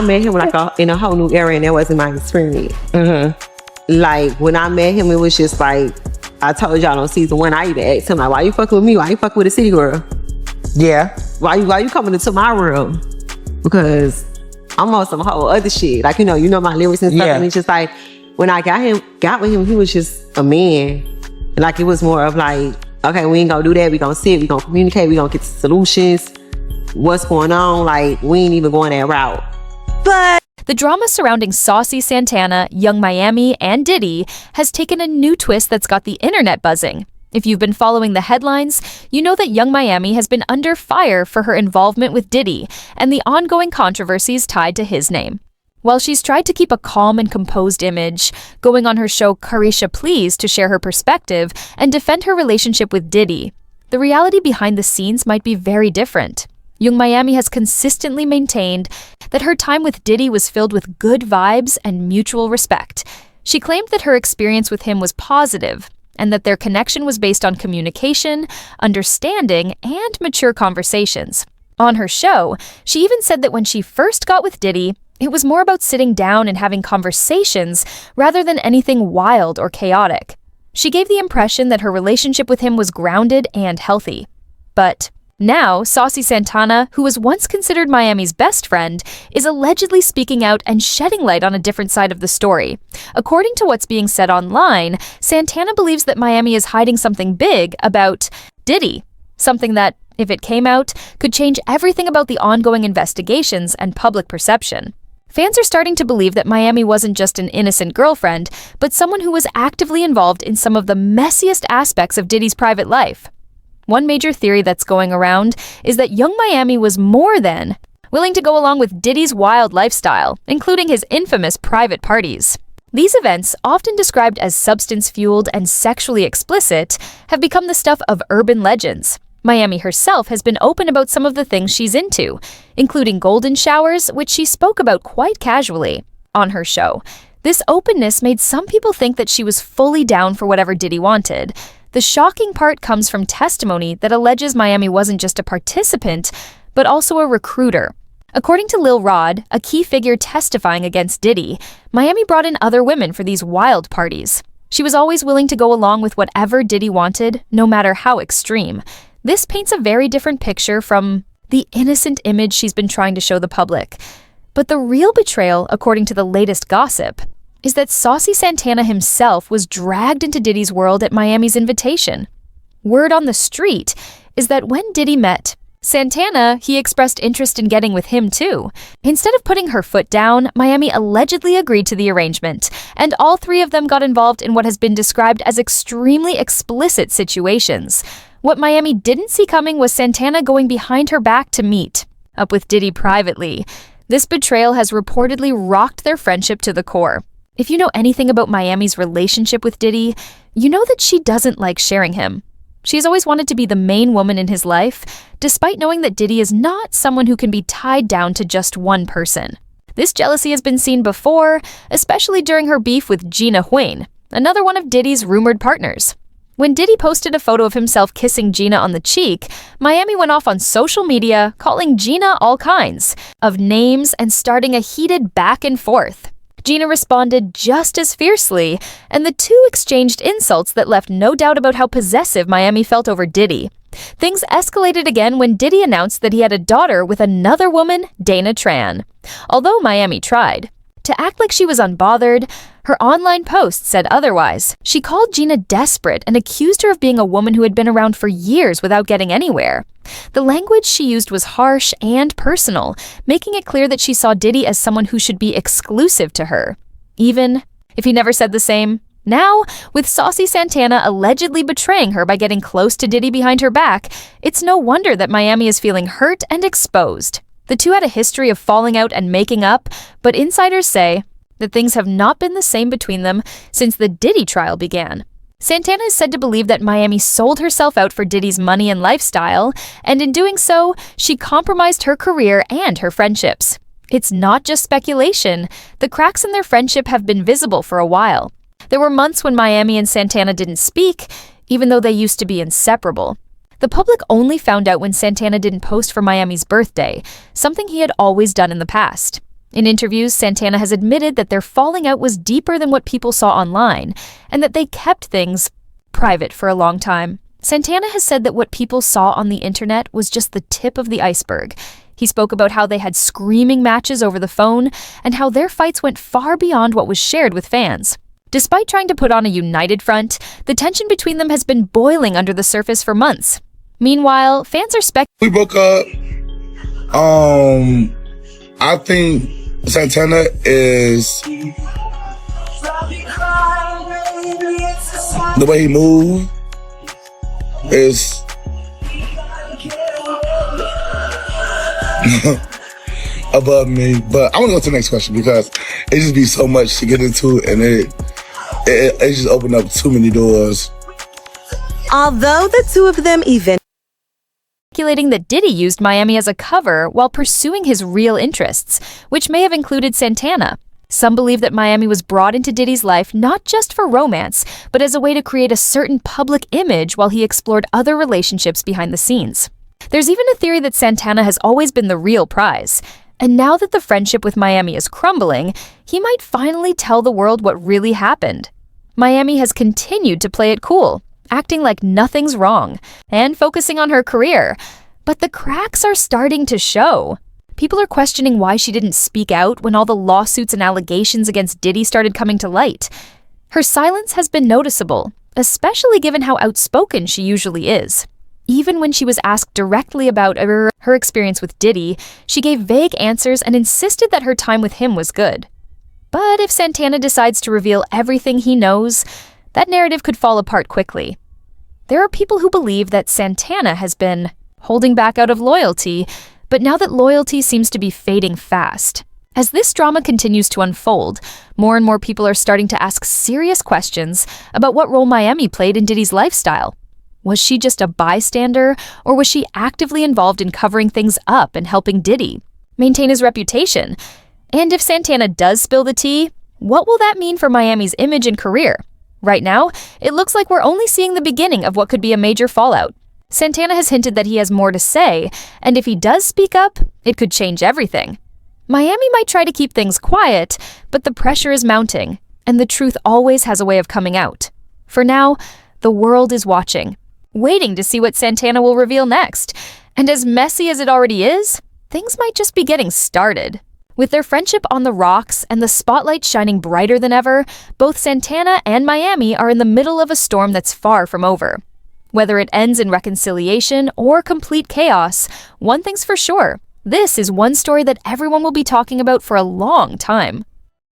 I met him like in a whole new era, and that wasn't my experience. Like when I met him, it was just like I told y'all on season 1. I even asked him like, "Why you fucking with me? Why you fucking with a city girl? Yeah. Why you coming into my world? Because I'm on some whole other shit. Like you know my lyrics and stuff. Yeah. And it's just like when I got with him, he was just a man. Like it was more of like, okay, we ain't gonna do that. We gonna sit. We gonna communicate. We gonna get solutions. What's going on? Like we ain't even going that route." But the drama surrounding Saucy Santana, Young Miami, and Diddy has taken a new twist that's got the internet buzzing. If you've been following the headlines, you know that Young Miami has been under fire for her involvement with Diddy and the ongoing controversies tied to his name. While she's tried to keep a calm and composed image, going on her show Carisha Please to share her perspective and defend her relationship with Diddy, the reality behind the scenes might be very different. Young Miami has consistently maintained that her time with Diddy was filled with good vibes and mutual respect. She claimed that her experience with him was positive and that their connection was based on communication, understanding, and mature conversations. On her show, she even said that when she first got with Diddy, it was more about sitting down and having conversations rather than anything wild or chaotic. She gave the impression that her relationship with him was grounded and healthy. But now, Saucy Santana, who was once considered Miami's best friend, is allegedly speaking out and shedding light on a different side of the story. According to what's being said online, Santana believes that Miami is hiding something big about Diddy, something that, if it came out, could change everything about the ongoing investigations and public perception. Fans are starting to believe that Miami wasn't just an innocent girlfriend, but someone who was actively involved in some of the messiest aspects of Diddy's private life. One major theory that's going around is that Young Miami was more than willing to go along with Diddy's wild lifestyle, including his infamous private parties. These events, often described as substance-fueled and sexually explicit, have become the stuff of urban legends. Miami herself has been open about some of the things she's into, including golden showers, which she spoke about quite casually on her show. This openness made some people think that she was fully down for whatever Diddy wanted. The shocking part comes from testimony that alleges Miami wasn't just a participant, but also a recruiter. According to Lil Rod, a key figure testifying against Diddy, Miami brought in other women for these wild parties. She was always willing to go along with whatever Diddy wanted, no matter how extreme. This paints a very different picture from the innocent image she's been trying to show the public. But the real betrayal, according to the latest gossip, is that Saucy Santana himself was dragged into Diddy's world at Miami's invitation. Word on the street is that when Diddy met Santana, he expressed interest in getting with him too. Instead of putting her foot down, Miami allegedly agreed to the arrangement, and all three of them got involved in what has been described as extremely explicit situations. What Miami didn't see coming was Santana going behind her back to meet up with Diddy privately. This betrayal has reportedly rocked their friendship to the core. If you know anything about Miami's relationship with Diddy, you know that she doesn't like sharing him. She's always wanted to be the main woman in his life, despite knowing that Diddy is not someone who can be tied down to just one person. This jealousy has been seen before, especially during her beef with Gina Huane, another one of Diddy's rumored partners. When Diddy posted a photo of himself kissing Gina on the cheek, Miami went off on social media, calling Gina all kinds of names and starting a heated back and forth. Gina responded just as fiercely, and the two exchanged insults that left no doubt about how possessive Miami felt over Diddy. Things escalated again when Diddy announced that he had a daughter with another woman, Dana Tran. Although Miami tried to act like she was unbothered, her online post said otherwise. She called Gina desperate and accused her of being a woman who had been around for years without getting anywhere. The language she used was harsh and personal, making it clear that she saw Diddy as someone who should be exclusive to her, even if he never said the same. Now, with Saucy Santana allegedly betraying her by getting close to Diddy behind her back, it's no wonder that Miami is feeling hurt and exposed. The two had a history of falling out and making up, but insiders say that things have not been the same between them since the Diddy trial began. Santana is said to believe that Miami sold herself out for Diddy's money and lifestyle, and in doing so, she compromised her career and her friendships. It's not just speculation. The cracks in their friendship have been visible for a while. There were months when Miami and Santana didn't speak, even though they used to be inseparable. The public only found out when Santana didn't post for Miami's birthday, something he had always done in the past. In interviews, Santana has admitted that their falling out was deeper than what people saw online, and that they kept things private for a long time. Santana has said that what people saw on the internet was just the tip of the iceberg. He spoke about how they had screaming matches over the phone, and how their fights went far beyond what was shared with fans. Despite trying to put on a united front, the tension between them has been boiling under the surface for months. Meanwhile, fans are We broke up. I think Santana is the way he moves is above me. But I want to go to the next question because it just be so much to get into, and it just opened up too many doors. Although the two of them speculating that Diddy used Miami as a cover while pursuing his real interests, which may have included Santana. Some believe that Miami was brought into Diddy's life not just for romance, but as a way to create a certain public image while he explored other relationships behind the scenes. There's even a theory that Santana has always been the real prize, and now that the friendship with Miami is crumbling, he might finally tell the world what really happened. Miami has continued to play it cool, acting like nothing's wrong, and focusing on her career. But the cracks are starting to show. People are questioning why she didn't speak out when all the lawsuits and allegations against Diddy started coming to light. Her silence has been noticeable, especially given how outspoken she usually is. Even when she was asked directly about her experience with Diddy, she gave vague answers and insisted that her time with him was good. But if Santana decides to reveal everything he knows, that narrative could fall apart quickly. There are people who believe that Santana has been holding back out of loyalty, but now that loyalty seems to be fading fast. As this drama continues to unfold, more and more people are starting to ask serious questions about what role Miami played in Diddy's lifestyle. Was she just a bystander, or was she actively involved in covering things up and helping Diddy maintain his reputation? And if Santana does spill the tea, what will that mean for Miami's image and career? Right now, it looks like we're only seeing the beginning of what could be a major fallout. Santana has hinted that he has more to say, and if he does speak up, it could change everything. Miami might try to keep things quiet, but the pressure is mounting, and the truth always has a way of coming out. For now, the world is watching, waiting to see what Santana will reveal next. And as messy as it already is, things might just be getting started. With their friendship on the rocks and the spotlight shining brighter than ever, both Santana and Miami are in the middle of a storm that's far from over. Whether it ends in reconciliation or complete chaos, one thing's for sure, this is one story that everyone will be talking about for a long time.